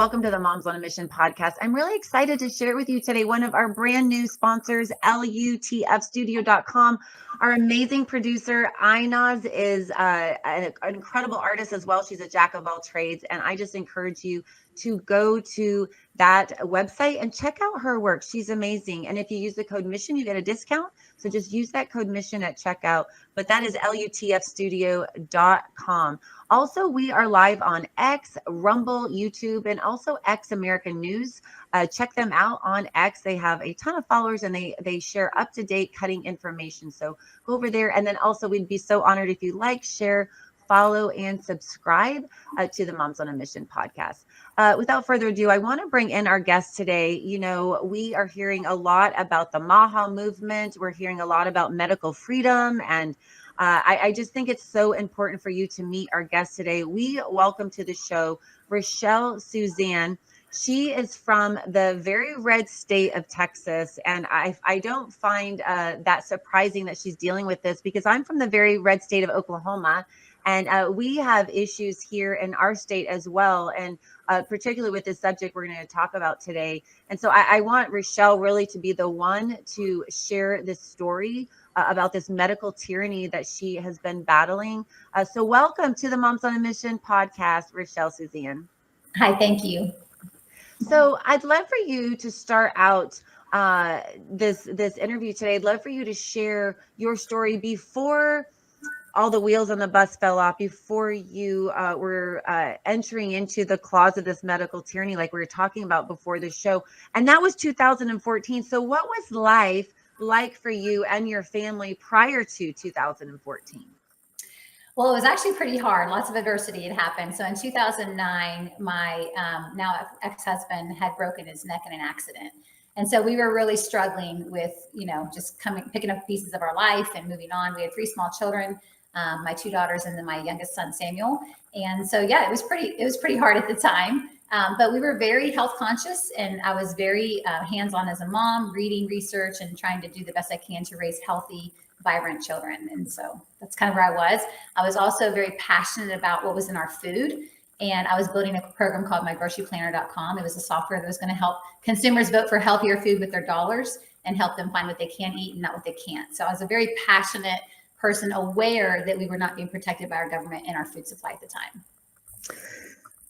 welcome to the Moms on a Mission podcast. I'm really excited to share with you today one of our brand new sponsors, LUTFstudio.com. Our amazing producer, Inaz, is an incredible artist as well. She's a jack of all trades. And I just encourage you to go to that website and check out her work. She's amazing. And if you use the code MISSION, you get a discount. So just use that code MISSION at checkout. But that is LUTFstudio.com. Also, we are live on X, Rumble, YouTube, and also X American News. Check them out on X. They have a ton of followers and they share up-to-date cutting information. So go over there. And then also we'd be so honored if you like, share, follow, and subscribe to the Moms on a Mission podcast. Without further ado, I want to bring in our guest today. You know, we are hearing a lot about the MAHA movement. We're hearing a lot about medical freedom. And I just think it's so important for you to meet our guest today. We welcome to the show, Rachelle Suzanne. She is from the very red state of Texas. And I don't find that surprising that she's dealing with this because I'm from the very red state of Oklahoma. And we have issues here in our state as well. And particularly with this subject we're going to talk about today. And so I want Rachelle really to be the one to share this story about this medical tyranny that she has been battling. So welcome to the Moms on a Mission podcast, Rachelle Suzanne. Hi, thank you. So I'd love for you to start out this interview today. I'd love for you to share your story before all the wheels on the bus fell off, before you were entering into the claws of this medical tyranny, like we were talking about before the show. And that was 2014. So what was life like for you and your family prior to 2014? Well, it was actually pretty hard. Lots of adversity had happened. So in 2009, my now ex-husband had broken his neck in an accident. And so we were really struggling with, just picking up pieces of our life and moving on. We had 3 small children, my 2 daughters, and then my youngest son, Samuel. And so, yeah, it was pretty hard at the time. But we were very health conscious, and I was very hands-on as a mom, reading research and trying to do the best I can to raise healthy, vibrant children. And so that's kind of where I was. I was also very passionate about what was in our food. And I was building a program called mygroceryplanner.com. It was a software that was going to help consumers vote for healthier food with their dollars and help them find what they can eat and not what they can't. So I was a very passionate person, aware that we were not being protected by our government and our food supply at the time.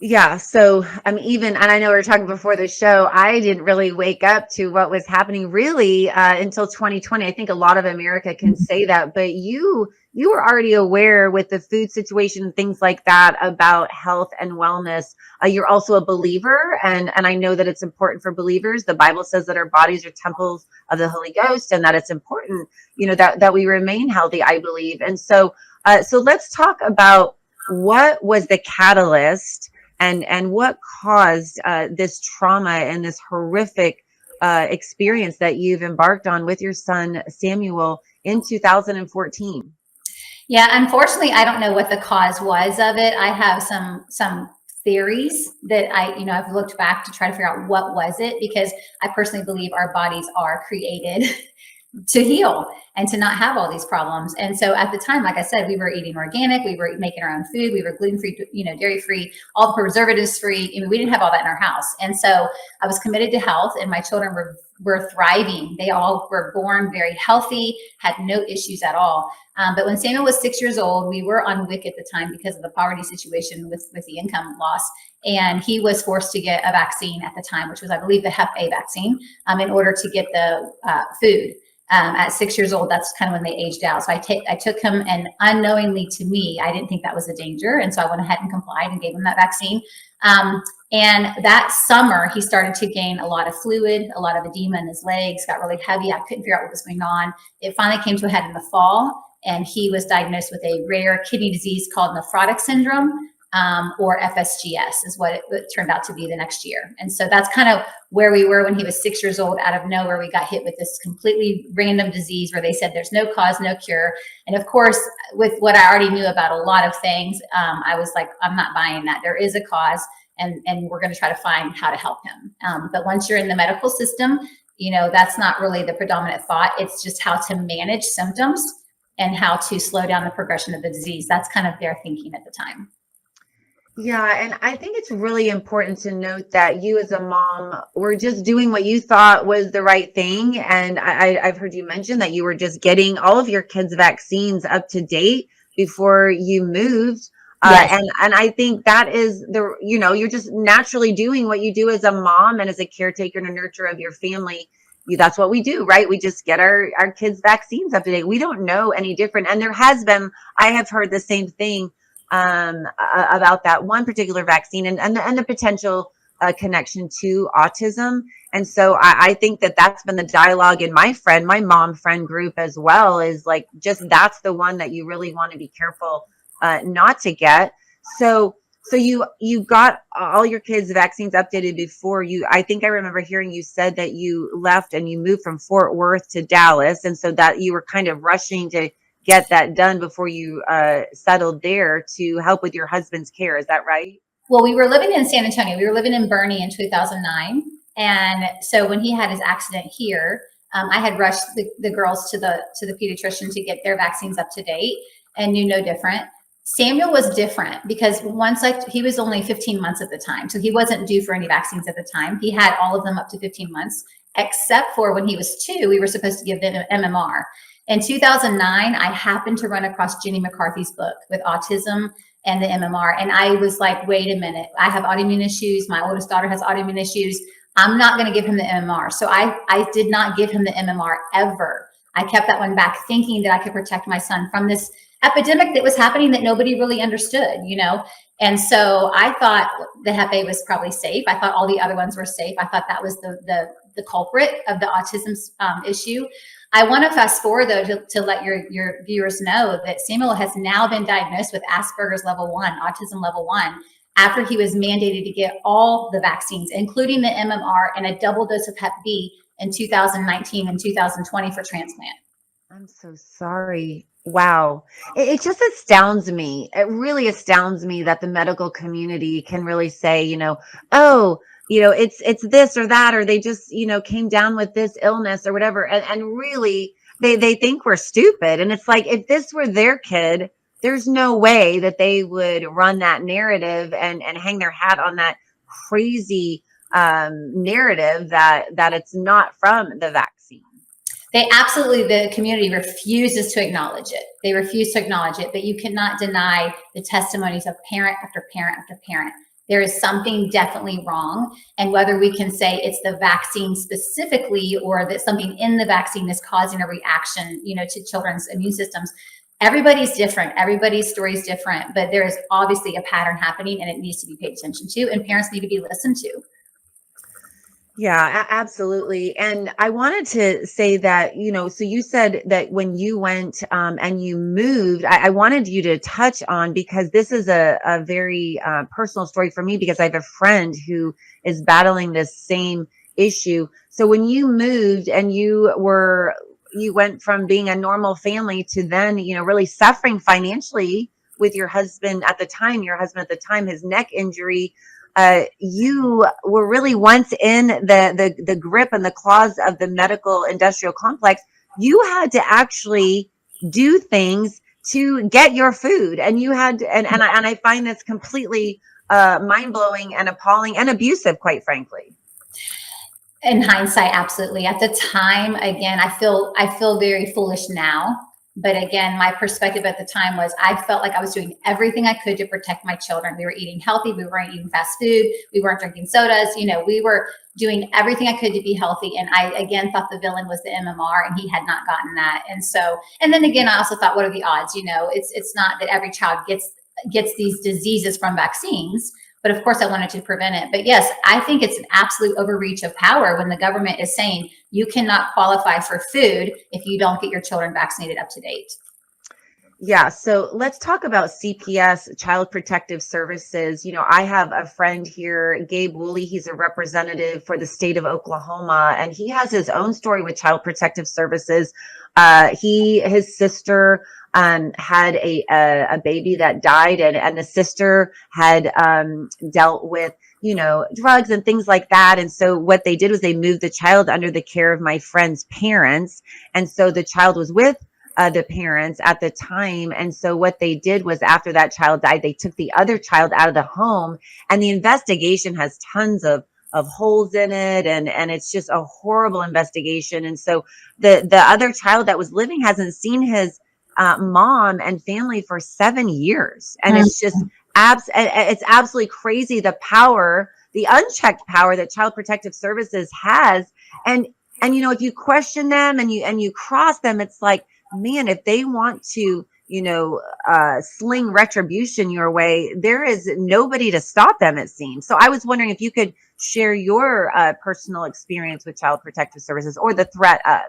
Yeah. So and I know we were talking before the show, I didn't really wake up to what was happening really until 2020. I think a lot of America can say that, but you were already aware with the food situation, things like that, about health and wellness. You're also a believer. And I know that it's important for believers. The Bible says that our bodies are temples of the Holy Ghost and that it's important, that we remain healthy, I believe. And so let's talk about what was the catalyst and what caused this trauma and this horrific experience that you've embarked on with your son, Samuel, in 2014. Yeah, unfortunately, I don't know what the cause was of it. I have some theories that I've looked back to try to figure out what was it, because I personally believe our bodies are created to heal and to not have all these problems. And so at the time, like I said, we were eating organic, we were making our own food, we were gluten-free, dairy-free, all the preservatives-free. We didn't have all that in our house. And so I was committed to health, and my children were thriving. They all were born very healthy, had no issues at all. But when Samuel was 6 years old, we were on WIC at the time because of the poverty situation with the income loss. And he was forced to get a vaccine at the time, which was, I believe, the Hep A vaccine, in order to get the food. At 6 years old, that's kind of when they aged out. So I took him, and unknowingly to me, I didn't think that was a danger. And so I went ahead and complied and gave him that vaccine. And that summer, he started to gain a lot of fluid, a lot of edema in his legs, got really heavy. I couldn't figure out what was going on. It finally came to a head in the fall, and he was diagnosed with a rare kidney disease called nephrotic syndrome. Or FSGS is what it turned out to be the next year. And so that's kind of where we were when he was 6 years old. Out of nowhere, we got hit with this completely random disease where they said there's no cause, no cure. And of course, with what I already knew about a lot of things, I was like, I'm not buying that. There is a cause, and we're going to try to find how to help him. But once you're in the medical system, that's not really the predominant thought. It's just how to manage symptoms and how to slow down the progression of the disease. That's kind of their thinking at the time. Yeah, and I think it's really important to note that you as a mom were just doing what you thought was the right thing. And I've heard you mention that you were just getting all of your kids' vaccines up to date before you moved. Yes. And I think that is you're just naturally doing what you do as a mom and as a caretaker and a nurturer of your family. That's what we do, right? We just get our kids' vaccines up to date. We don't know any different. And I have heard the same thing about that one particular vaccine and the potential connection to autism. And so I think that that's been the dialogue in my mom friend group as well, is like, just that's the one that you really want to be careful not to get. So you got all your kids' vaccines updated before you. I think I remember hearing you said that you left and you moved from Fort Worth to Dallas, and so that you were kind of rushing to get that done before you settled there to help with your husband's care. Is that right? Well, we were living in San Antonio. We were living in Bernie in 2009. And so when he had his accident here, I had rushed the girls to the pediatrician to get their vaccines up to date and knew no different. Samuel was different because he was only 15 months at the time. So he wasn't due for any vaccines at the time. He had all of them up to 15 months, except for when he was 2, we were supposed to give them MMR. In 2009, I happened to run across Jenny McCarthy's book with autism and the MMR. And I was like, wait a minute, I have autoimmune issues. My oldest daughter has autoimmune issues. I'm not going to give him the MMR. So I did not give him the MMR ever. I kept that one back thinking that I could protect my son from this epidemic that was happening that nobody really understood, you know? And so I thought the Hefe was probably safe. I thought all the other ones were safe. I thought that was the culprit of the autism issue. I want to fast forward though to let your viewers know that Samuel has now been diagnosed with Asperger's level 1, autism level 1, after he was mandated to get all the vaccines, including the MMR and a double dose of Hep B in 2019 and 2020 for transplant. I'm so sorry. Wow. It just astounds me. It really astounds me that the medical community can really say, oh, it's this or that, or they just, came down with this illness or whatever. And really they think we're stupid. And it's like, if this were their kid, there's no way that they would run that narrative and hang their hat on that crazy narrative that it's not from the vaccine. The community refuses to acknowledge it. They refuse to acknowledge it, but you cannot deny the testimonies of parent after parent after parent. There is something definitely wrong. And whether we can say it's the vaccine specifically or that something in the vaccine is causing a reaction, to children's immune systems, everybody's different. Everybody's story is different, but there is obviously a pattern happening and it needs to be paid attention to, and parents need to be listened to. Yeah, absolutely. And I wanted to say that, so you said that when you went and you moved, I wanted you to touch on, because this is a very personal story for me, because I have a friend who is battling this same issue. So when you moved and you went from being a normal family to then, really suffering financially with your husband at the time, his neck injury. You were really once in the grip and the claws of the medical industrial complex. You had to actually do things to get your food, and you had and I find this completely mind blowing and appalling and abusive, quite frankly. In hindsight, absolutely. At the time, again, I feel very foolish now. But again, my perspective at the time was I felt like I was doing everything I could to protect my children. We were eating healthy. We weren't eating fast food. We weren't drinking sodas. We were doing everything I could to be healthy. And I, again, thought the villain was the MMR, and he had not gotten that. And then again, I also thought, what are the odds? It's not that every child gets these diseases from vaccines. But of course, I wanted to prevent it. But yes, I think it's an absolute overreach of power when the government is saying you cannot qualify for food if you don't get your children vaccinated up to date. Yeah. So let's talk about CPS, Child Protective Services. I have a friend here, Gabe Woolley. He's a representative for the state of Oklahoma, and he has his own story with Child Protective Services. His sister had a baby that died, and the sister had dealt with drugs and things like that. And so what they did was they moved the child under the care of my friend's parents, and so the child was with the parents at the time. And so what they did was, after that child died, they took the other child out of the home, and the investigation has tons of holes in it, and it's just a horrible investigation. And so the other child that was living hasn't seen his mom and family for 7 years, and Mm. it's just it's absolutely crazy, the power, the unchecked power that Child Protective Services has. And you know, if you question them and you cross them, it's like, man, if they want to, you know, sling retribution your way, there is nobody to stop them, it seems. So I was wondering if you could share your personal experience with Child Protective Services, or the threat of.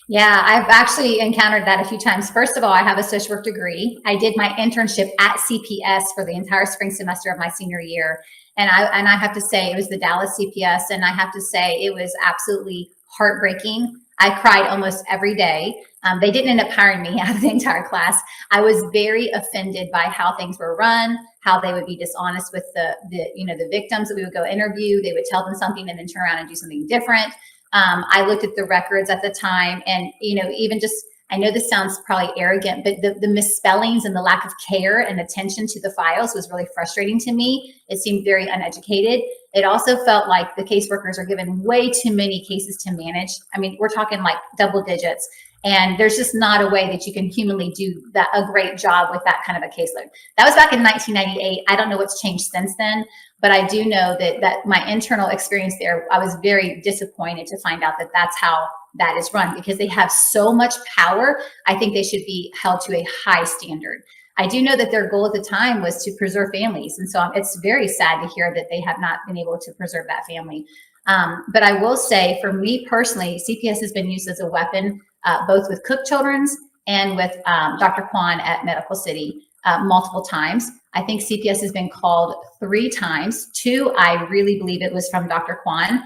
Yeah, I've actually encountered that a few times. First of all, I have a social work degree. I did my internship at CPS for the entire spring semester of my senior year. And I have to say, it was the Dallas CPS, and I have to say it was absolutely heartbreaking. I cried almost every day. They didn't end up hiring me out of the entire class. I was very offended by how things were run, how they would be dishonest with the victims that we would go interview. They would tell them something and then turn around and do something different. I looked at the records at the time, and even just, I know this sounds probably arrogant, but the misspellings and the lack of care and attention to the files was really frustrating to me. It seemed very uneducated. It also felt like the caseworkers are given way too many cases to manage. I mean, we're talking like double digits. And there's just not a way that you can humanly do a great job with that kind of a caseload. That was back in 1998. I don't know what's changed since then, but I do know that my internal experience there, I was very disappointed to find out that that's how that is run, because they have so much power. I think they should be held to a high standard. I do know that their goal at the time was to preserve families. And so it's very sad to hear that they have not been able to preserve that family. But I will say, for me personally, CPS has been used as a weapon, both with Cook Children's and with Dr. Kwan at Medical City, multiple times. I think CPS has been called 3 times. 2, I really believe it was from Dr. Kwan.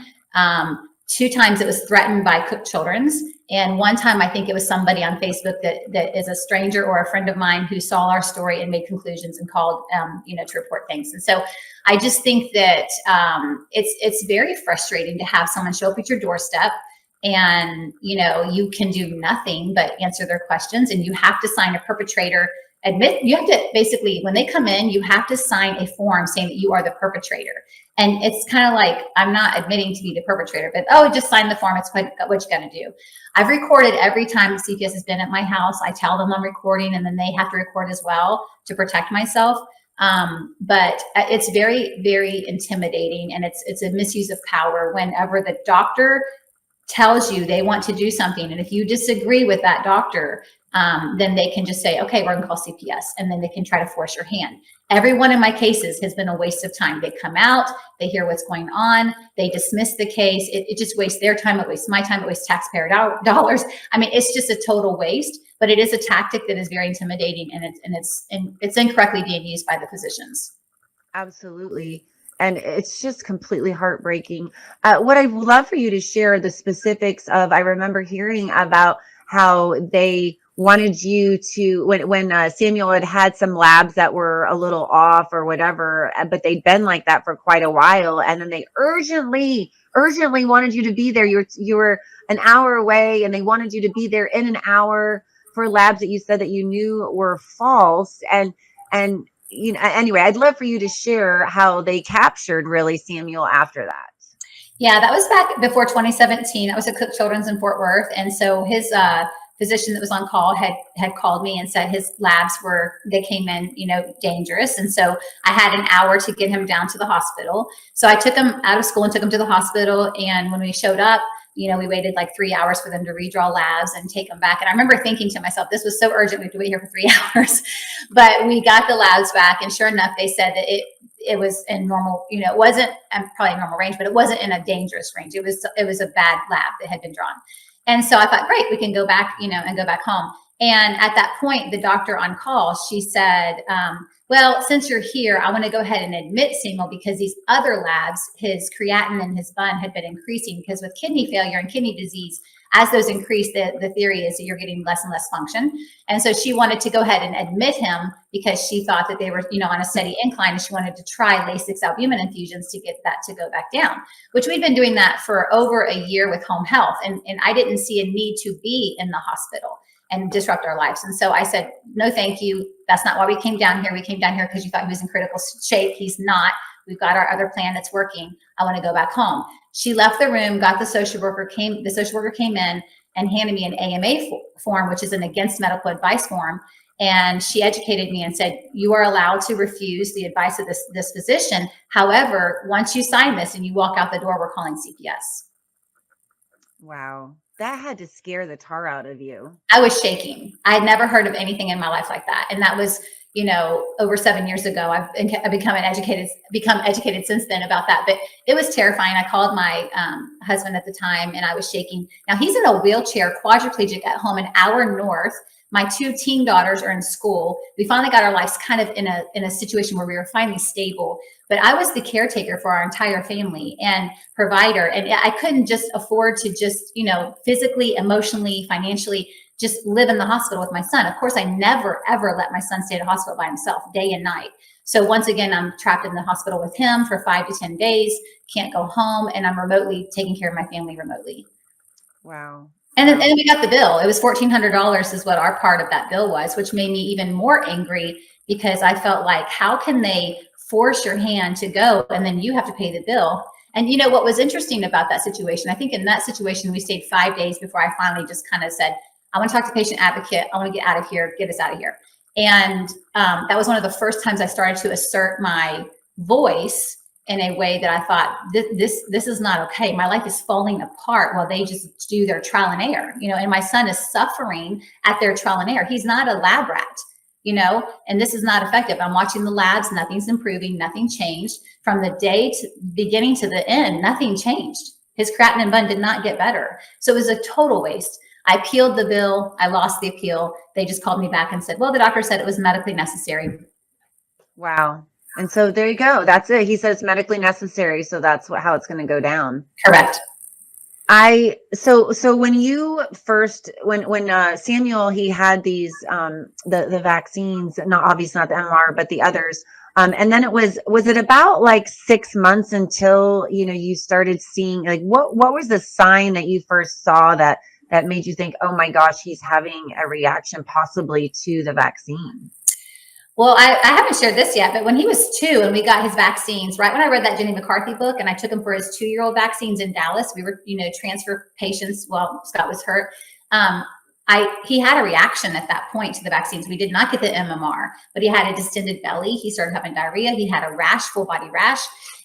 2 times it was threatened by Cook Children's. And 1 time, I think it was somebody on Facebook that is a stranger or a friend of mine who saw our story and made conclusions and called, to report things. And so I just think that it's very frustrating to have someone show up at your doorstep, and you can do nothing but answer their questions, and you have to sign a perpetrator admit. You have to basically, when they come in, you have to sign a form saying that you are the perpetrator. And it's kind of like, I'm not admitting to be the perpetrator, but just sign the form. It's what you got to do. I've recorded every time CPS has been at my house. I tell them I'm recording, and then they have to record as well to protect myself. But it's very, very intimidating, and it's a misuse of power whenever the doctor tells you they want to do something. And if you disagree with that doctor, then they can just say, okay, we're going to call CPS. And then they can try to force your hand. Every one of my cases has been a waste of time. They come out, they hear what's going on, they dismiss the case. It just wastes their time. It wastes my time. It wastes taxpayer dollars. I mean, it's just a total waste, but it is a tactic that is very intimidating, and it's incorrectly being used by the physicians. Absolutely. And it's just completely heartbreaking. What I would love for you to share the specifics of, I remember hearing about how they wanted you to, when Samuel had some labs that were a little off or whatever, but they'd been like that for quite a while. And then they urgently wanted you to be there. You were an hour away, and they wanted you to be there in an hour for labs that you said that you knew were false. And anyway, I'd love for you to share how they captured, really, Samuel after that. Yeah, that was back before 2017. That was at Cook Children's in Fort Worth. And so his physician that was on call had called me and said his labs they came in, dangerous. And so I had an hour to get him down to the hospital. So I took him out of school and took him to the hospital. And when we showed up, we waited like 3 hours for them to redraw labs and take them back. And I remember thinking to myself, this was so urgent. We have to wait here for 3 hours. But we got the labs back. And sure enough, they said that it was in normal, it wasn't probably normal range, but it wasn't in a dangerous range. It was a bad lab that had been drawn. And so I thought, great, we can go back, and go back home. And at that point, the doctor on call, she said, well, since you're here, I want to go ahead and admit Samuel, because these other labs, his creatinine and his bun had been increasing, because with kidney failure and kidney disease, as those increase, the theory is that you're getting less and less function. And so she wanted to go ahead and admit him, because she thought that they were, on a steady incline, and she wanted to try Lasix albumin infusions to get that to go back down, which we'd been doing that for over a year with home health. And I didn't see a need to be in the hospital. and disrupt our lives. And so I said, no, thank you. That's not why we came down here. We came down here because you thought he was in critical shape. He's not. We've got our other plan that's working. I want to go back home. She left the room, got the social worker came in and handed me an AMA form, which is an against medical advice form. And she educated me and said, you are allowed to refuse the advice of this physician. However, once you sign this and you walk out the door, we're calling CPS. Wow. That had to scare the tar out of you. I was shaking. I had never heard of anything in my life like that. And that was, over 7 years ago. I've become educated since then about that. But it was terrifying. I called my husband at the time and I was shaking. Now he's in a wheelchair, quadriplegic at home, an hour north. My 2 teen daughters are in school. We finally got our lives kind of in a situation where we were finally stable. But I was the caretaker for our entire family and provider. And I couldn't just afford to just, physically, emotionally, financially, just live in the hospital with my son. Of course, I never, ever let my son stay at a hospital by himself day and night. So once again, I'm trapped in the hospital with him for 5 to 10 days, can't go home, and I'm remotely taking care of my family remotely. Wow. And then we got the bill. It was $1,400 is what our part of that bill was, which made me even more angry because I felt like, how can they force your hand to go and then you have to pay the bill? And what was interesting about that situation, I think in that situation, we stayed 5 days before I finally just kind of said, I want to talk to patient advocate. I want to get out of here, get us out of here. And that was one of the first times I started to assert my voice in a way that I thought, this is not okay. My life is falling apart while they just do their trial and error, and my son is suffering at their trial and error. He's not a lab rat, and this is not effective. I'm watching the labs, nothing's improving, nothing changed. From the beginning to the end, nothing changed. His creatinine bun did not get better. So it was a total waste. I appealed the bill. I lost the appeal. They just called me back and said, well, the doctor said it was medically necessary. Wow. And so there you go. That's it. He said it's medically necessary. So that's how it's going to go down. Correct. So when you first, when Samuel, he had these, the vaccines, not obviously not the MMR, but the others. And then was it about like 6 months until, you started seeing, like, what was the sign that you first saw that made you think, oh my gosh, he's having a reaction possibly to the vaccine? Well, I haven't shared this yet, but when he was 2 and we got his vaccines, right when I read that Jenny McCarthy book and I took him for his 2-year-old vaccines in Dallas, we were, transfer patients while Scott was hurt. He had a reaction at that point to the vaccines. We did not get the MMR, but he had a distended belly. He started having diarrhea. He had a rash, full body rash.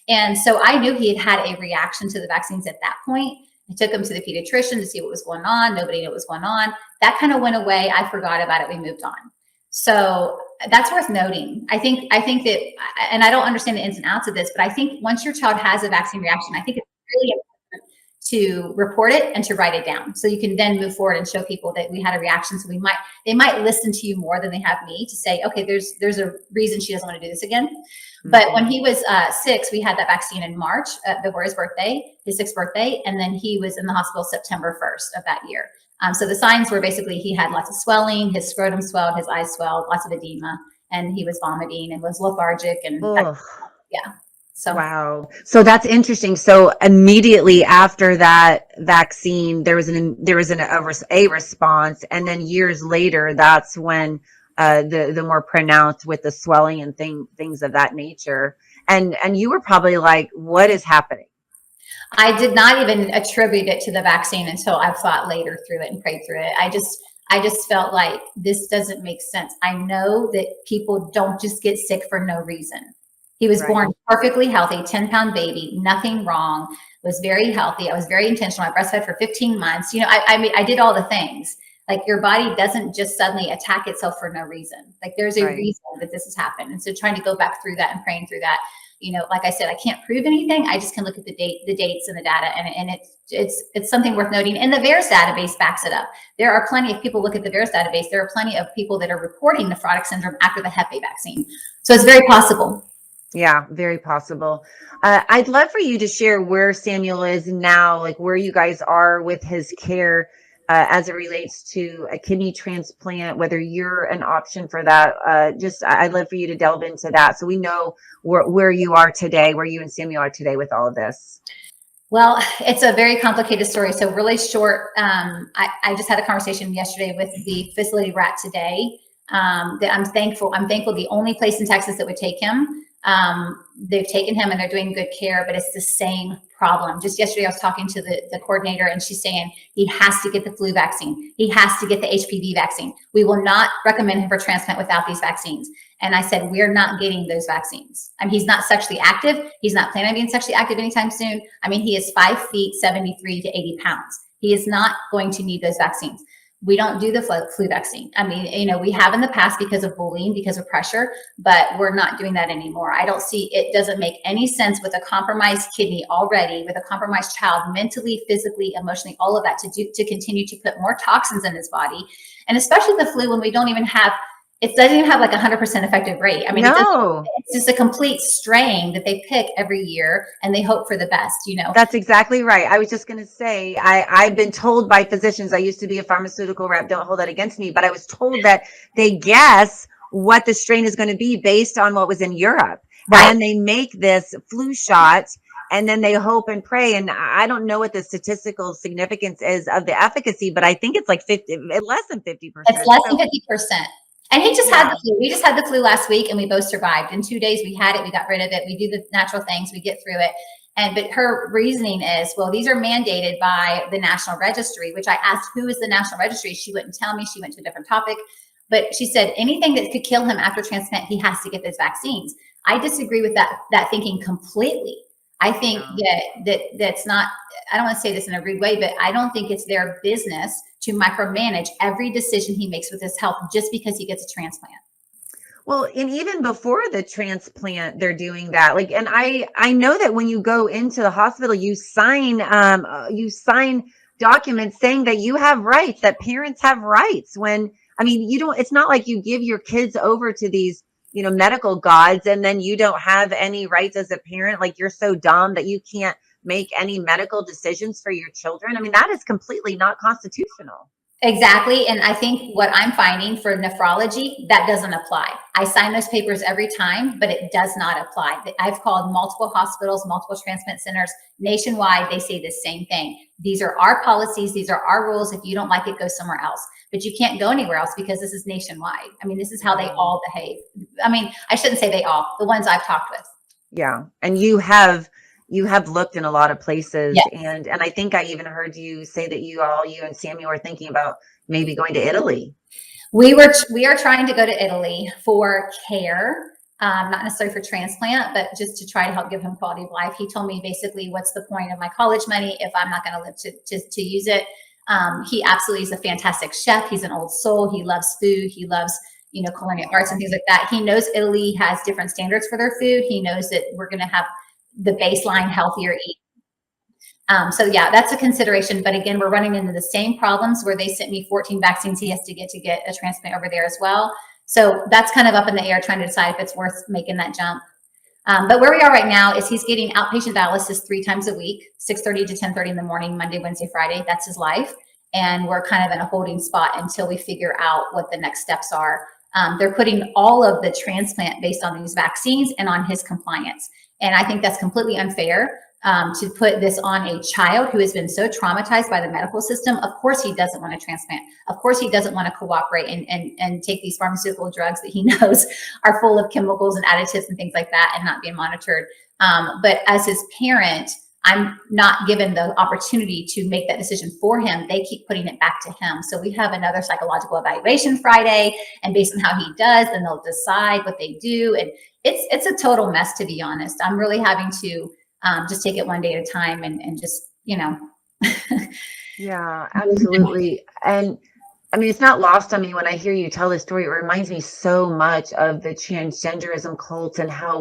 And so I knew he had a reaction to the vaccines at that point. I took him to the pediatrician to see what was going on. Nobody knew what was going on. That kind of went away. I forgot about it. We moved on. So that's worth noting. I think that, and I don't understand the ins and outs of this, but I think once your child has a vaccine reaction, I think it's really important to report it and to write it down. So you can then move forward and show people that we had a reaction. So they might listen to you more than they have me to say, okay, there's a reason she doesn't want to do this again. Mm-hmm. But when he was 6, we had that vaccine in March, before his birthday, his 6th birthday. And then he was in the hospital September 1st of that year. So the signs were basically he had lots of swelling, his scrotum swelled, his eyes swelled, lots of edema, and he was vomiting and was lethargic. And yeah. So wow. So that's interesting. So immediately after that vaccine, there was a response, and then years later, that's when the more pronounced with the swelling and things of that nature. And you were probably like, what is happening? I did not even attribute it to the vaccine until I thought later through it and prayed through it. I just felt like this doesn't make sense. I know that people don't just get sick for no reason. He was born perfectly healthy, 10-pound baby, nothing wrong, was very healthy. I was very intentional. I breastfed for 15 months. I did all the things. Like, your body doesn't just suddenly attack itself for no reason. Like, there's a reason that this has happened. And so trying to go back through that and praying through that, like I said, I can't prove anything. I just can look at the dates and the data, and it's something worth noting. And the VAERS database backs it up. There are plenty of people look at the VAERS database. There are plenty of people that are reporting nephrotic syndrome after the Hep A vaccine. So it's very possible. Yeah, very possible. I'd love for you to share where Samuel is now, like where you guys are with his care as it relates to a kidney transplant, whether you're an option for that. I'd love for you to delve into that so we know where you are today, where you and Samuel are today with all of this. Well, it's a very complicated story. So really short, I just had a conversation yesterday with the facility rat today, that I'm thankful. I'm thankful the only place in Texas that would take him. They've taken him and they're doing good care, but it's the same problem. Just yesterday, I was talking to the coordinator and she's saying he has to get the flu vaccine. He has to get the HPV vaccine. We will not recommend him for transplant without these vaccines. And I said, we're not getting those vaccines. I mean, he's not sexually active. He's not planning on being sexually active anytime soon. I mean, he is 5 feet, 73 to 80 pounds. He is not going to need those vaccines. We don't do the flu vaccine. I mean, you know, we have in the past because of bullying, because of pressure, but we're not doing that anymore. I don't see, it doesn't make any sense with a compromised kidney already, with a compromised child, mentally, physically, emotionally, all of that, to continue to put more toxins in his body. And especially the flu, when we don't even have, it doesn't even have like 100% effective rate. I mean, No. it's just a complete strain that they pick every year and they hope for the best, you know. That's exactly right. I was just going to say, I've been told by physicians, I used to be a pharmaceutical rep, don't hold that against me, but I was told that they guess what the strain is going to be based on what was in Europe. And Right. then they make this flu shot and then they hope and pray. And I don't know what the statistical significance is of the efficacy, but I think it's like 50, less than It's 50%. less than So 50%. And he just had yeah. the flu. We just had the flu last week and we both survived. In 2 days, we had it. We got rid of it. We do the natural things. We get through it. And but her reasoning is, well, these are mandated by the National Registry, which I asked, who is the National Registry? She wouldn't tell me. She went to a different topic. But she said anything that could kill him after transplant, he has to get those vaccines. I disagree with that thinking completely. I think Yeah. that's not, I don't want to say this in a rude way, but I don't think it's their business to micromanage every decision he makes with his health just because he gets a transplant. Well, and even before the transplant, they're doing that. Like, and I know that when you go into the hospital, you sign documents saying that you have rights, that parents have rights. When I mean, you don't. It's not like you give your kids over to these, medical gods, and then you don't have any rights as a parent. Like you're so dumb that you can't make any medical decisions for your children. I mean, that is completely not constitutional. Exactly. And I think what I'm finding for nephrology, that doesn't apply. I sign those papers every time, but it does not apply. I've called multiple hospitals, multiple transplant centers nationwide. They say the same thing. These are our policies. These are our rules. If you don't like it, go somewhere else. But you can't go anywhere else because this is nationwide. I mean, this is how they Wow. all behave. I mean, I shouldn't say they all, the ones I've talked with. Yeah. And you have looked in a lot of places, Yeah. and I think I even heard you say that you and Samuel are thinking about maybe going to Italy. We are trying to go to Italy for care, not necessarily for transplant, but just to try to help give him quality of life. He told me basically, what's the point of my college money if I'm not going to live to use it? He absolutely is a fantastic chef. He's an old soul. He loves food. He loves, culinary arts and things like that. He knows Italy has different standards for their food. He knows that we're going to have the baseline healthier eat. So yeah, that's a consideration. But again, we're running into the same problems where they sent me 14 vaccines he has to get a transplant over there as well. So that's kind of up in the air, trying to decide if it's worth making that jump. But where we are right now is he's getting outpatient dialysis 3 times a week, 6:30 to 10:30 in the morning, Monday, Wednesday, Friday. That's his life. And we're kind of in a holding spot until we figure out what the next steps are. They're putting all of the transplant based on these vaccines and on his compliance. And I think that's completely unfair, to put this on a child who has been so traumatized by the medical system. Of course, he doesn't want to transplant. Of course, he doesn't want to cooperate and take these pharmaceutical drugs that he knows are full of chemicals and additives and things like that and not being monitored. But as his parent, I'm not given the opportunity to make that decision for him. They keep putting it back to him. So we have another psychological evaluation Friday, and based on how he does, then they'll decide what they do. And it's a total mess, to be honest. I'm really having to just take it one day at a time and just, Yeah, absolutely. And I mean, it's not lost on me when I hear you tell this story. It reminds me so much of the transgenderism cult and how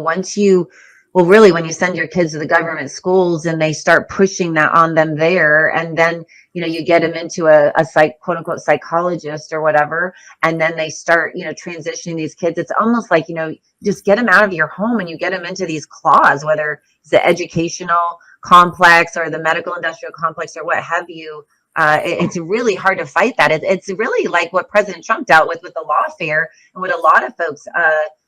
well, really, when you send your kids to the government schools and they start pushing that on them there, and then, you get them into a quote unquote psychologist or whatever, and then they start, transitioning these kids. It's almost like, just get them out of your home and you get them into these claws, whether it's the educational complex or the medical industrial complex or what have you. It's really hard to fight that. It's really like what President Trump dealt with the lawfare, and what a lot of folks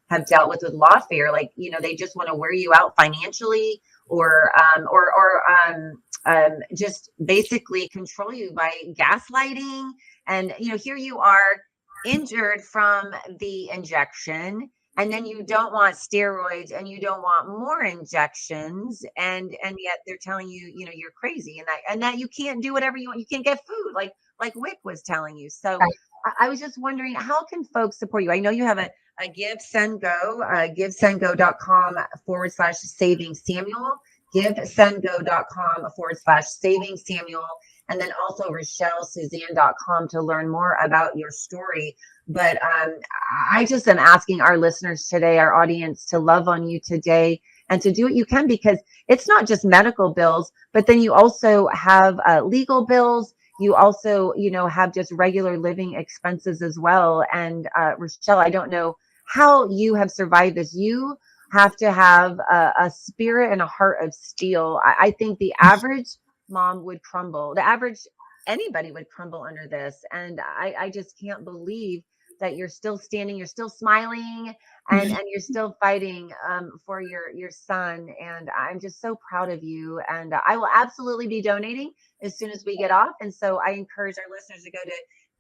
have dealt with lawfare. Like, they just want to wear you out financially, just basically control you by gaslighting. And here you are, injured from the injection, and then you don't want steroids and you don't want more injections, and yet they're telling you, you're crazy, and that you can't do whatever you want. You can't get food, like Wick was telling you. So Right. I was just wondering, how can folks support you? I know you have a Give Send Go, givesendgo.com/saving Samuel, givesendgo.com/saving Samuel, and then also RachelleSuzanne.com to learn more about your story. But I just am asking our listeners today, our audience, to love on you today and to do what you can, because it's not just medical bills, but then you also have legal bills. You also, have just regular living expenses as well. And Rachelle, I don't know how you have survived this. You have to have a spirit and a heart of steel. I think the average mom would crumble. The average anybody would crumble under this. And I just can't believe that you're still standing, you're still smiling, and you're still fighting for your son. And I'm just so proud of you. And I will absolutely be donating as soon as we get off. And so I encourage our listeners to go to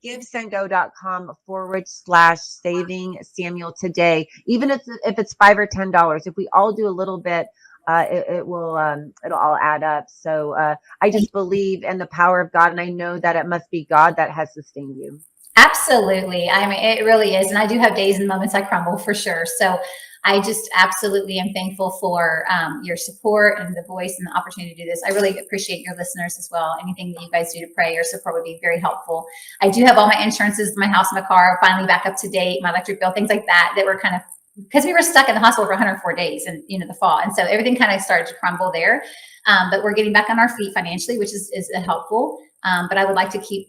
givesendgo.com/saving Samuel today. Even if it's $5 or $10, if we all do a little bit, it will it'll all add up. So I just believe in the power of God, and I know that it must be God that has sustained you. Absolutely. I mean, it really is. And I do have days and moments I crumble for sure. So I just absolutely am thankful for your support and the voice and the opportunity to do this. I really appreciate your listeners as well. Anything that you guys do to pray or support would be very helpful. I do have all my insurances, my house, my car, finally back up to date, my electric bill, things like that were kind of, because we were stuck in the hospital for 104 days and, the fall. And so everything kind of started to crumble there. But we're getting back on our feet financially, which is helpful. But I would like to keep,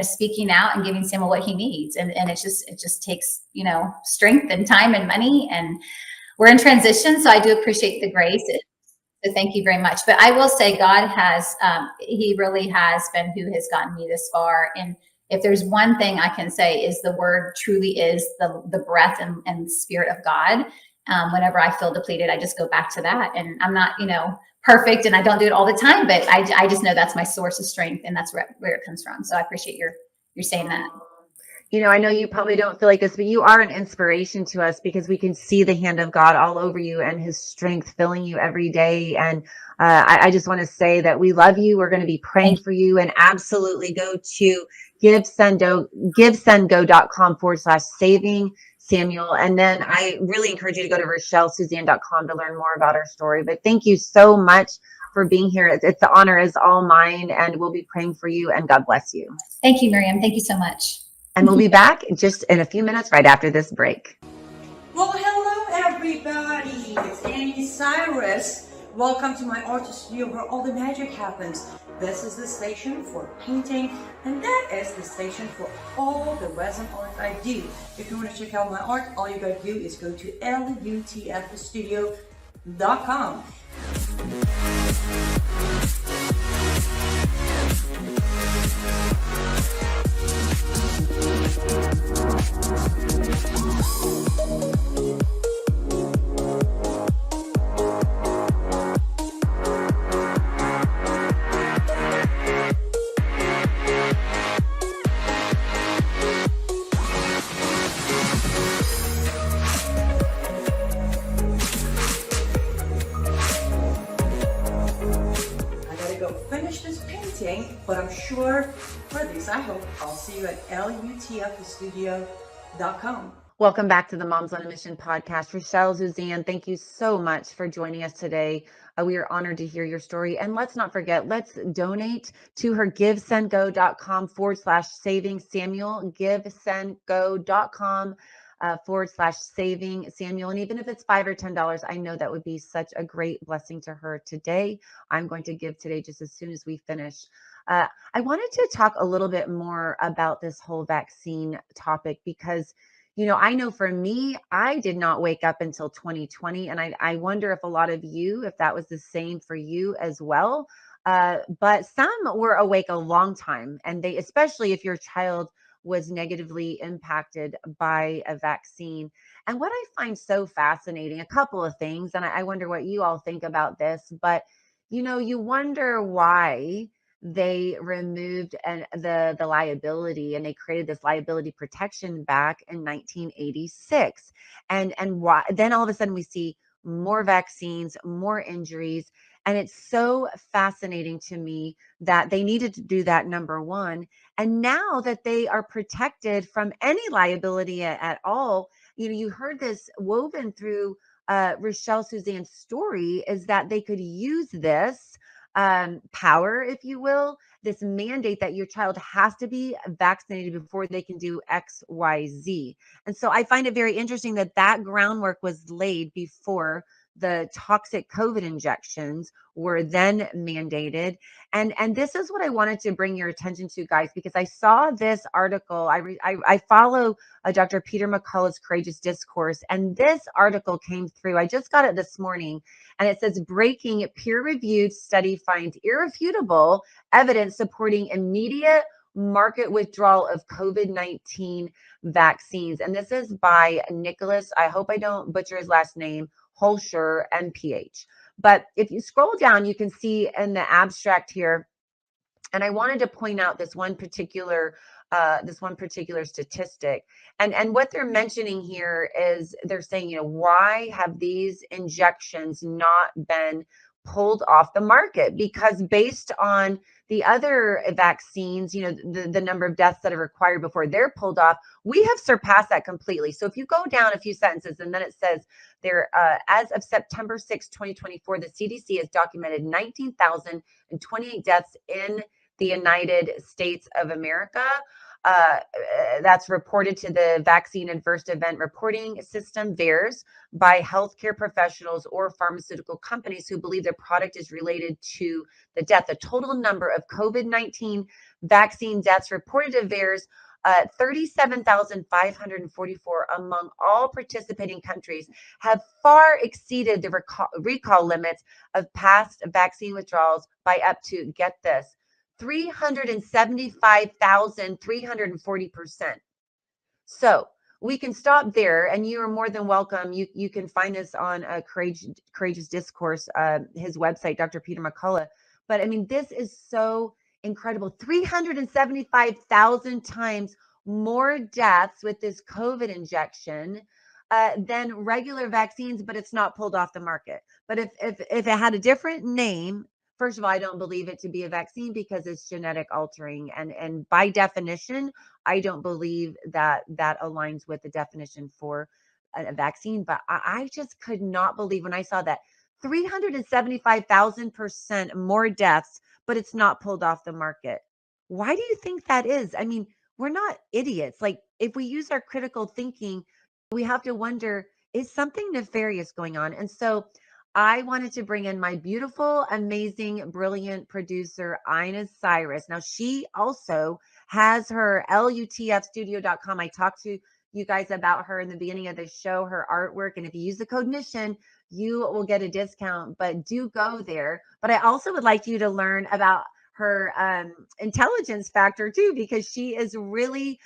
speaking out and giving Samuel what he needs. And it just takes, strength and time and money, and we're in transition. So I do appreciate the grace. So thank you very much. But I will say God has, he really has been who has gotten me this far. And if there's one thing I can say is the word truly is the breath and spirit of God. Whenever I feel depleted, I just go back to that. And I'm not, perfect, and I don't do it all the time, but I just know that's my source of strength, and that's where it comes from. So I appreciate your saying that. I know you probably don't feel like this, but you are an inspiration to us, because we can see the hand of God all over you and his strength filling you every day. And I just want to say that we love you. We're going to be praying for you, and absolutely go to givesendgo.com/saving Samuel. And then I really encourage you to go to RachelleSuzanne.com to learn more about our story. But thank you so much for being here. It's the honor is all mine, and we'll be praying for you, and God bless you. Thank you, Miriam. Thank you so much. And we'll be back just in a few minutes right after this break. Well, hello everybody. It's Annie Cyrus. Welcome to my art studio where all the magic happens. This is the station for painting, and that is the station for all the resin art I do. If you want to check out my art, all you gotta do is go to lutfstudio.com. Finish this painting, but I'm sure for this, I hope I'll see you at lutfstudio.com. Welcome back to the Moms on a Mission podcast. Rachelle Suzanne, thank you so much for joining us today. We are honored to hear your story. And let's not forget, let's donate to her givesendgo.com/saving Samuel, givesendgo.com /saving Samuel. And even if it's $5 or $10, I know that would be such a great blessing to her today. I'm going to give today just as soon as we finish. I wanted to talk a little bit more about this whole vaccine topic, because I know for me, I did not wake up until 2020. And I wonder if a lot of you, if that was the same for you as well. But some were awake a long time. And especially if your child was negatively impacted by a vaccine. And what I find so fascinating, a couple of things, and I wonder what you all think about this, but you wonder why they removed the liability, and they created this liability protection back in 1986. And why then all of a sudden we see more vaccines, more injuries. And it's so fascinating to me that they needed to do that, number one. And now that they are protected from any liability at all, you heard this woven through Rachelle Suzanne's story, is that they could use this power, if you will, this mandate that your child has to be vaccinated before they can do X, Y, Z. And so I find it very interesting that that groundwork was laid before the toxic COVID injections were then mandated. And this is what I wanted to bring your attention to, guys, because I saw this article. I follow Dr. Peter McCullough's Courageous Discourse, and this article came through. I just got it this morning, and it says, breaking peer-reviewed study finds irrefutable evidence supporting immediate market withdrawal of COVID-19 vaccines. And this is by Nicholas, I hope I don't butcher his last name, Holscher, MPH. But if you scroll down, you can see in the abstract here, and I wanted to point out this one particular statistic. And what they're mentioning here is they're saying, why have these injections not been pulled off the market? Because based on the other vaccines, the number of deaths that are required before they're pulled off, we have surpassed that completely. So if you go down a few sentences, and then it says there, as of September 6, 2024, the CDC has documented 19,028 deaths in the United States of America. That's reported to the Vaccine Adverse Event Reporting System, VAERS, by healthcare professionals or pharmaceutical companies who believe their product is related to the death. The total number of COVID-19 vaccine deaths reported to VAERS, 37,544 among all participating countries, have far exceeded the recall limits of past vaccine withdrawals by up to, get this, 375,340%. So we can stop there, and you are more than welcome. You can find this on Courageous Discourse, his website, Dr. Peter McCullough. But I mean, this is so incredible. 375,000 times more deaths with this COVID injection than regular vaccines, but it's not pulled off the market. But if it had a different name, first of all, I don't believe it to be a vaccine because it's genetic altering. And by definition, I don't believe that aligns with the definition for a vaccine. But I just could not believe when I saw that 375,000% more deaths, but it's not pulled off the market. Why do you think that is? I mean, we're not idiots. Like, if we use our critical thinking, we have to wonder, is something nefarious going on? And so I wanted to bring in my beautiful, amazing, brilliant producer, Ina Cyrus. Now, she also has her lutfstudio.com. I talked to you guys about her in the beginning of the show, her artwork. And if you use the code MISSION, you will get a discount, but do go there. But I also would like you to learn about her intelligence factor too, because she is really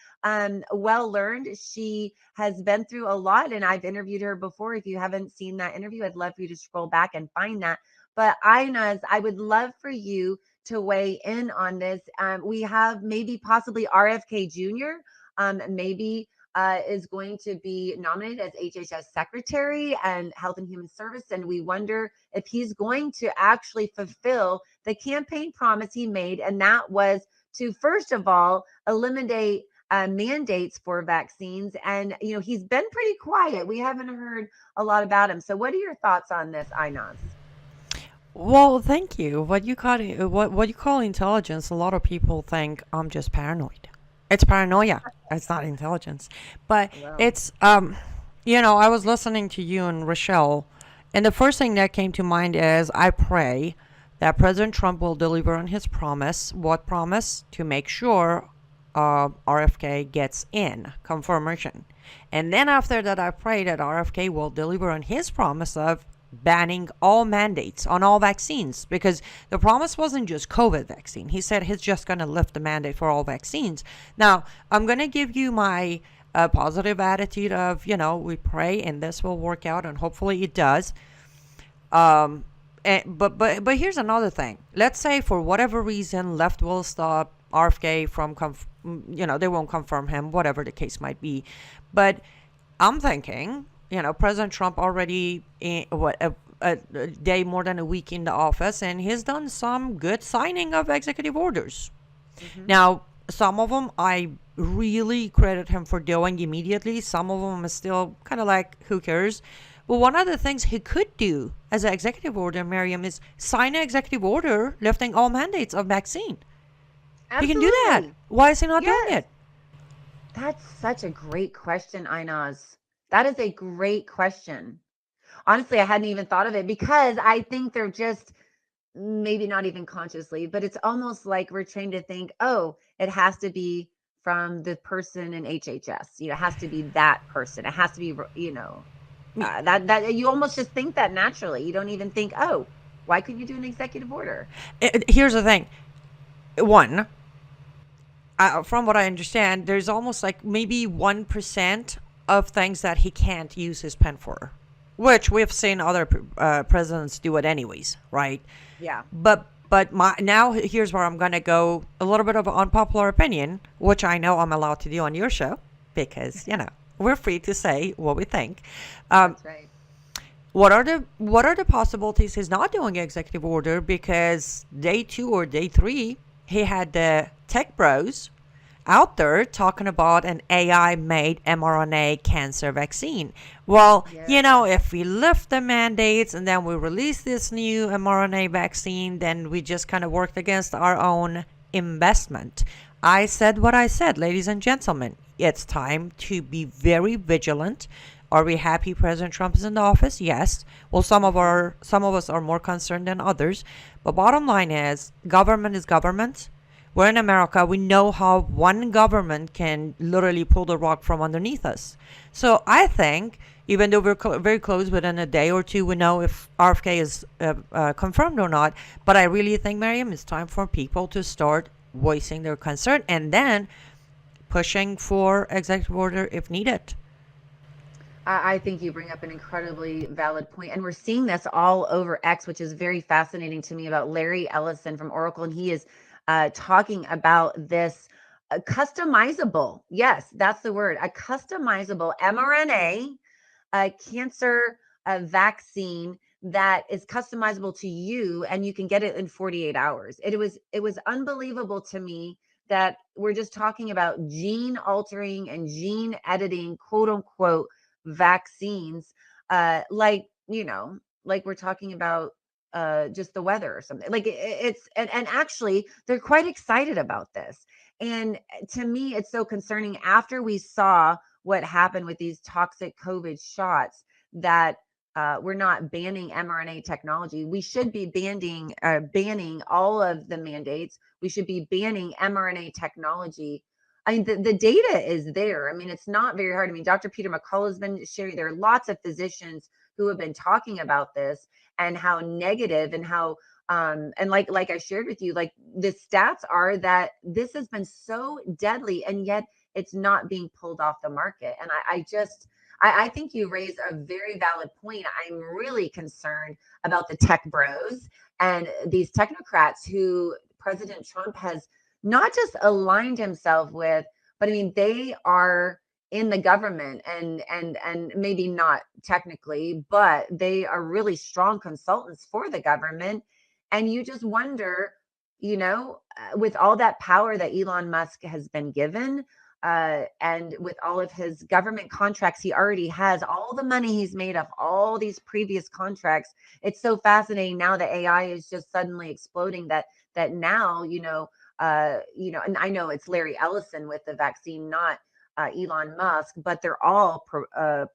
well learned. She has been through a lot, and I've interviewed her before. If you haven't seen that interview, I'd love for you to scroll back and find that. But Inez, I would love for you to weigh in on this. We have maybe possibly RFK Jr. Maybe is going to be nominated as HHS Secretary and Health and Human Service. And we wonder if he's going to actually fulfill the campaign promise he made. And that was to, first of all, eliminate mandates for vaccines. And, he's been pretty quiet. We haven't heard a lot about him. So what are your thoughts on this, Inaz? Well, thank you. What you call intelligence, a lot of people think I'm just paranoid. It's paranoia. It's not intelligence. But Wow. it's I was listening to you and Rochelle, and the first thing that came to mind is I pray that President Trump will deliver on his promise. What promise? To make sure RFK gets in confirmation. And then after that, I pray that RFK will deliver on his promise of banning all mandates on all vaccines, because the promise wasn't just COVID vaccine. He said he's just going to lift the mandate for all vaccines. Now, I'm going to give you my positive attitude of, we pray and this will work out, and hopefully it does. But here's another thing. Let's say for whatever reason, left will stop RFK from, they won't confirm him, whatever the case might be. But I'm thinking, President Trump already, a day more than a week in the office, and he's done some good signing of executive orders. Mm-hmm. Now, some of them I really credit him for doing immediately. Some of them is still kind of like, who cares? But one of the things he could do as an executive order, Miriam, is sign an executive order lifting all mandates of vaccine. Absolutely. He can do that. Why is he not doing it? That's such a great question, Inaz. That is a great question. Honestly, I hadn't even thought of it, because I think they're just, maybe not even consciously, but it's almost like we're trained to think, oh, it has to be from the person in HHS. It has to be that person. It has to be, that you almost just think that naturally. You don't even think, oh, why couldn't you do an executive order? Here's the thing. One, from what I understand, there's almost like maybe 1% of things that he can't use his pen for, which we've seen other presidents do it anyways, right? Yeah. But now here's where I'm going to go a little bit of an unpopular opinion, which I know I'm allowed to do on your show, because, we're free to say what we think. That's right. What are the possibilities he's not doing executive order? Because day 2 or day 3, he had the tech bros out there talking about an AI-made mRNA cancer vaccine. Well, if we lift the mandates and then we release this new mRNA vaccine, then we just kind of worked against our own investment. I said what I said, ladies and gentlemen. It's time to be very vigilant. Are we happy President Trump is in the office? Yes. Well, some of us are more concerned than others. But bottom line is, government is government. We're in America. We know how one government can literally pull the rug from underneath us. So I think, even though we're very close, within a day or two, we know if RFK is confirmed or not. But I really think, Miriam, it's time for people to start voicing their concern and then pushing for executive order if needed. I think you bring up an incredibly valid point. And we're seeing this all over X, which is very fascinating to me, about Larry Ellison from Oracle. And he is talking about this customizable, yes, that's the word, a customizable mRNA cancer vaccine that is customizable to you, and you can get it in 48 hours. It was unbelievable to me that we're just talking about gene altering and gene editing, quote unquote, vaccines, like we're talking about just the weather or something. Like it's and actually they're quite excited about this. And to me, it's so concerning after we saw what happened with these toxic COVID shots that we're not banning mRNA technology. We should be banning all of the mandates. We should be banning mRNA technology. I mean, the data is there. I mean, it's not very hard. I mean, Dr. Peter McCullough has been sharing. There are lots of physicians who have been talking about this and how negative and how and like I shared with you, like the stats are that this has been so deadly, and yet it's not being pulled off the market. And I think you raise a very valid point. I'm really concerned about the tech bros and these technocrats who President Trump has not just aligned himself with, but I mean, they are in the government and maybe not technically, but they are really strong consultants for the government. And you just wonder, with all that power that Elon Musk has been given, and with all of his government contracts he already has, all the money he's made off all these previous contracts, it's so fascinating now that AI is just suddenly exploding that now, and I know it's Larry Ellison with the vaccine, not Elon Musk, but they're all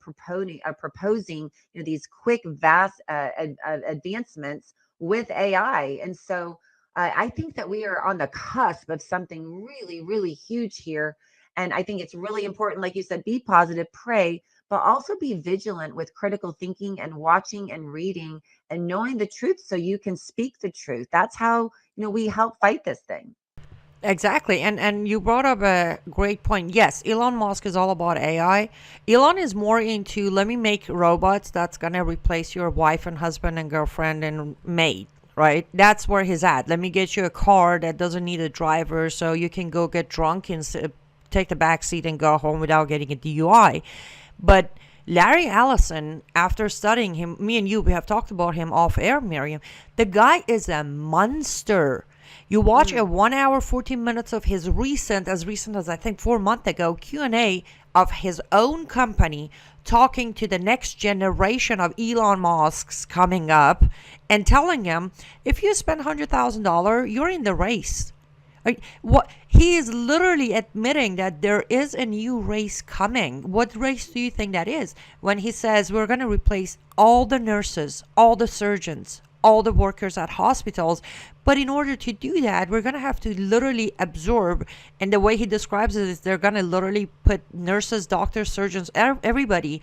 proposing these quick, vast advancements with AI. And so I think that we are on the cusp of something really, really huge here. And I think it's really important, like you said, be positive, pray, but also be vigilant with critical thinking and watching and reading and knowing the truth so you can speak the truth. That's how, we help fight this thing. Exactly. And you brought up a great point. Yes, Elon Musk is all about AI. Elon is more into let me make robots that's going to replace your wife and husband and girlfriend and maid, right? That's where he's at. Let me get you a car that doesn't need a driver so you can go get drunk and take the back seat and go home without getting a DUI. But Larry Ellison, after studying him, me and you, we have talked about him off air, Miriam. The guy is a monster. You watch a 1 hour, 14 minutes of his as recent as I think 4 months ago, Q&A of his own company talking to the next generation of Elon Musk's coming up and telling him, if you spend $100,000, you're in the race. What he is literally admitting that there is a new race coming. What race do you think that is? When he says we're going to replace all the nurses, all the surgeons, all the workers at hospitals. But in order to do that, we're going to have to literally absorb. And the way he describes it is they're going to literally put nurses, doctors, surgeons, everybody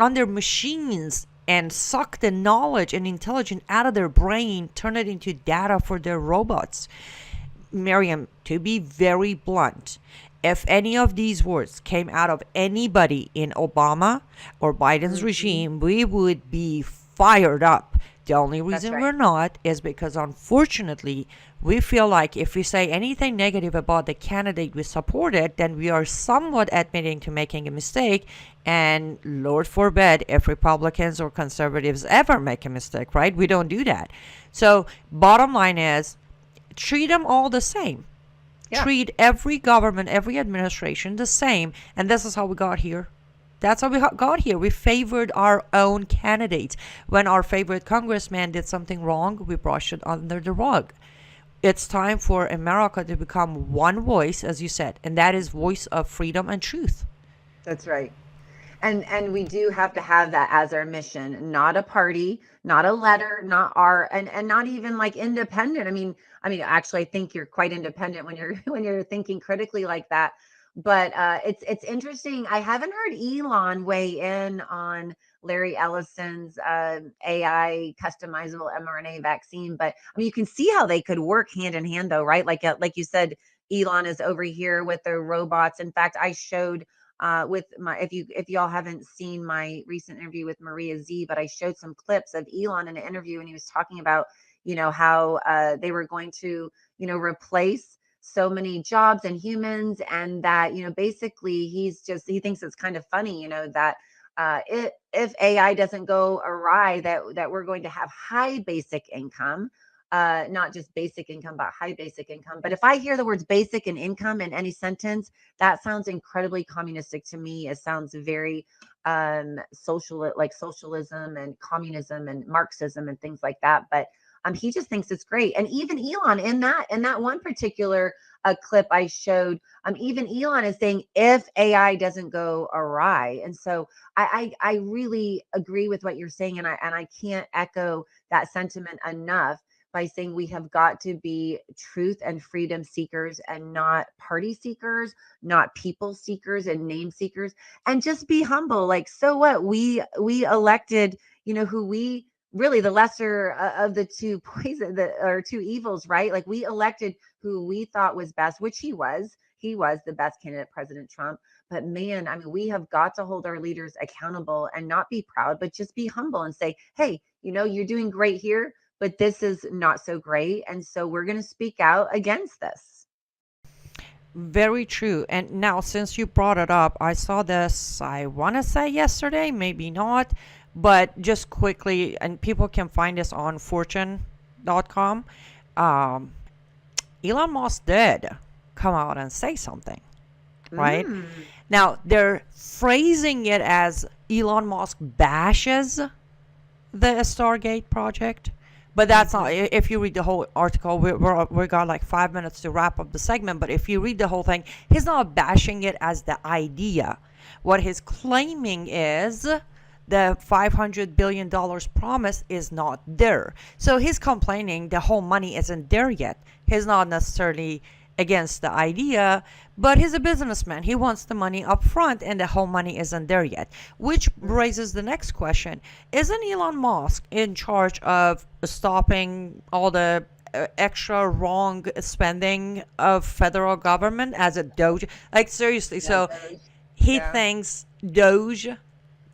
on their machines and suck the knowledge and intelligence out of their brain, turn it into data for their robots. Miriam, to be very blunt, if any of these words came out of anybody in Obama or Biden's regime, we would be fired up. The only reason we're not is because, unfortunately, we feel like if we say anything negative about the candidate we supported, then we are somewhat admitting to making a mistake. And Lord forbid if Republicans or conservatives ever make a mistake, right? We don't do that. So bottom line is, treat them all the same. Yeah. Treat every government, every administration the same. And this is how we got here. That's how we got here. We favored our own candidates. When our favorite congressman did something wrong, we brushed it under the rug. It's time for America to become one voice, as you said, and that is voice of freedom and truth. That's right. And we do have to have that as our mission, not a party, not a letter, not our, and not even like independent. I mean, actually, I think you're quite independent when you're thinking critically like that. But it's interesting. I haven't heard Elon weigh in on Larry Ellison's AI customizable mRNA vaccine. But I mean, you can see how they could work hand in hand, though, right? Like you said, Elon is over here with the robots. In fact, I showed with my if y'all haven't seen my recent interview with Maria Z, but I showed some clips of Elon in an interview, and he was talking about how they were going to replace so many jobs and humans, and that basically he thinks it's kind of funny that if AI doesn't go awry, that we're going to have high basic income, not just basic income, but high basic income. But if I hear the words basic and income in any sentence, that sounds incredibly communistic to me. It sounds very like socialism and communism and Marxism and things like that. But he just thinks it's great. And even Elon in that one particular clip I showed, even Elon is saying if AI doesn't go awry. And so I really agree with what you're saying, and I can't echo that sentiment enough by saying we have got to be truth and freedom seekers and not party seekers, not people seekers and name seekers, and just be humble. Like, so what? We elected, who we really the lesser of the two or two evils, right? Like, we elected who we thought was best, which he was the best candidate, President Trump. But man, we have got to hold our leaders accountable and not be proud, but just be humble and say, hey, you're doing great here, but this is not so great. And so we're going to speak out against this. Very true. And now, since you brought it up, I saw this, I want to say yesterday, maybe not, but just quickly, and people can find this on fortune.com. Elon Musk did come out and say something, right? Now, they're phrasing it as Elon Musk bashes the Stargate project. But that's not, if you read the whole article, we got like 5 minutes to wrap up the segment. But if you read the whole thing, he's not bashing it as the idea. What he's claiming is the $500 billion promise is not there. So he's complaining the whole money isn't there yet. He's not necessarily against the idea, but he's a businessman. He wants the money up front, and the whole money isn't there yet. Which raises the next question: isn't Elon Musk in charge of stopping all the extra wrong spending of federal government as a Doge? Like seriously, so he Yeah. thinks Doge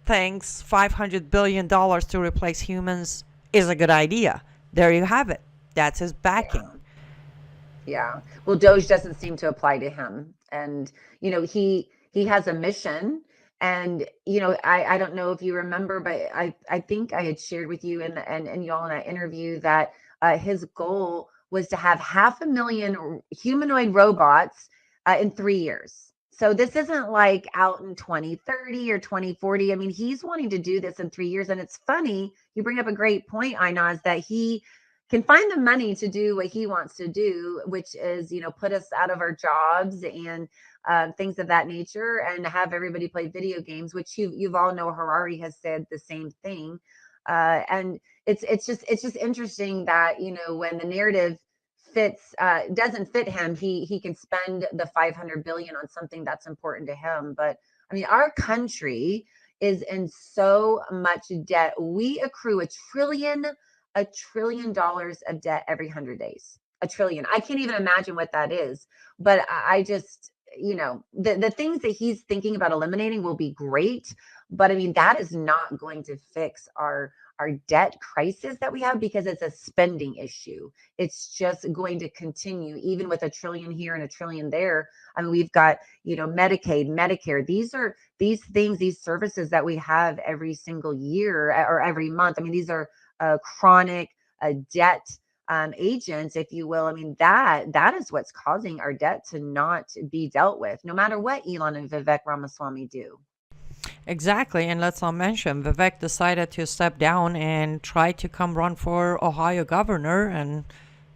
thinks $500 billion to replace humans is a good idea. There you have it. That's his backing. Yeah. Well, Doge doesn't seem to apply to him. And, he has a mission. And, I don't know if you remember, but I think I had shared with you and y'all in that interview that his goal was to have 500,000 humanoid robots in 3 years. So this isn't like out in 2030 or 2040. I mean, he's wanting to do this in 3 years. And it's funny, you bring up a great point, Inaz, that he can find the money to do what he wants to do, which is, put us out of our jobs and things of that nature, and have everybody play video games, which you've all know Harari has said the same thing. And it's just interesting that, when the narrative doesn't fit him, he can spend the 500 billion on something that's important to him. But I mean, our country is in so much debt. We accrue $1 trillion of debt every 100 days. A trillion. I can't even imagine what that is. But I just, the things that he's thinking about eliminating will be great. But I mean, that is not going to fix our debt crisis that we have, because it's a spending issue. It's just going to continue, even with a trillion here and a trillion there. I mean, we've got, Medicaid, Medicare. These things, these services that we have every single year or every month. I mean, these are chronic debt agents, if you will. I mean, that is what's causing our debt to not be dealt with, no matter what Elon and Vivek Ramaswamy do. Exactly, and let's not mention Vivek decided to step down and try to come run for Ohio governor, and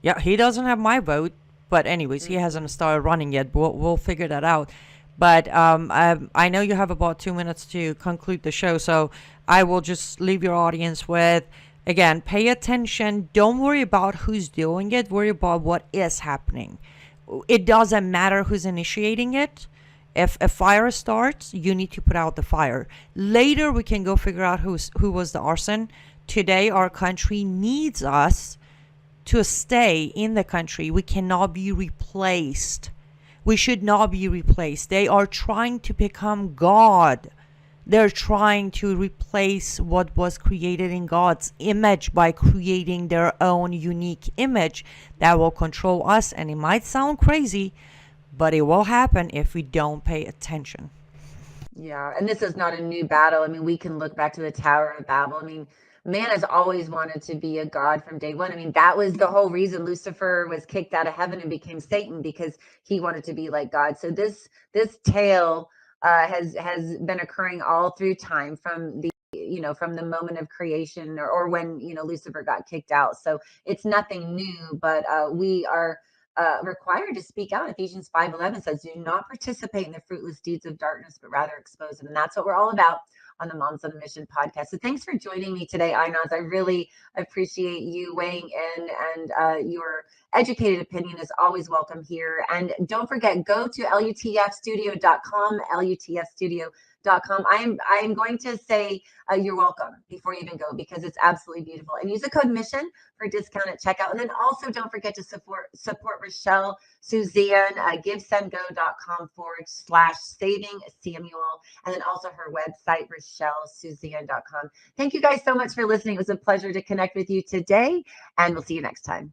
yeah, he doesn't have my vote. But anyways, he hasn't started running yet. We'll figure that out. But I know you have about 2 minutes to conclude the show, so I will just leave your audience with, again, pay attention. Don't worry about who's doing it. Worry about what is happening. It doesn't matter who's initiating it. If a fire starts, you need to put out the fire. Later, we can go figure out who was the arson. Today, our country needs us to stay in the country. We cannot be replaced. We should not be replaced. They are trying to become God. They're trying to replace what was created in God's image by creating their own unique image that will control us. And it might sound crazy, but it will happen if we don't pay attention. Yeah, and this is not a new battle. I mean, we can look back to the Tower of Babel. I mean, man has always wanted to be a god from day one. I mean, that was the whole reason Lucifer was kicked out of heaven and became Satan, because he wanted to be like God. So this tale has been occurring all through time, from from the moment of creation, or when Lucifer got kicked out. So it's nothing new, but we are required to speak out. Ephesians 5:11 says, "Do not participate in the fruitless deeds of darkness, but rather expose them." And that's what we're all about on the Moms on a Mission podcast. So thanks for joining me today, Inaz. I really appreciate you weighing in, and your educated opinion is always welcome here. And don't forget, go to lutfstudio.com, lutfstudio.com. I am going to say you're welcome before you even go, because it's absolutely beautiful. And use the code MISSION for a discount at checkout. And then also don't forget to support Rachelle Suzanne, givesendgo.com/saving Samuel. And then also her website, RachelleSuzanne.com. Thank you guys so much for listening. It was a pleasure to connect with you today, and we'll see you next time.